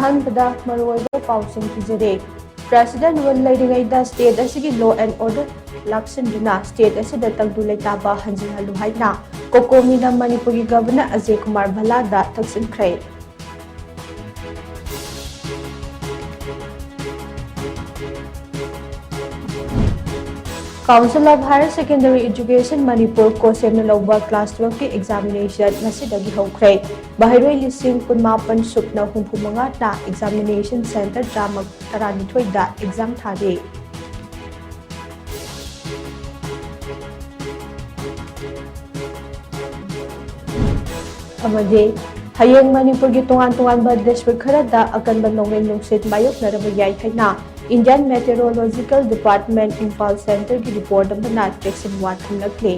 अहंबदा मरुओइबा पाउसिंग पिजरे प्रेसिडेंट रुल लेरिंगैदा स्टेट असigi law and order laksinदुना स्टेट असida tangdu leitaba hanjinhalu haina कोकोमीना मणिपुरी गवर्नर अजय कुमार भल्लादा तक्सिनख्रे Council of Higher Secondary Education Manipur ko semna lawba class 12 ki examination nasidagi hokre bahiroy lising kunmapan supna humphumanga na examination center drama taranithoi da exam thare amade hayeng Manipur gi tongan ba district khara da akan ba nongmen nungsit mayok naraba yai thaina Indian Meteorological Department Imphal Center की report बना traction वाथन लखले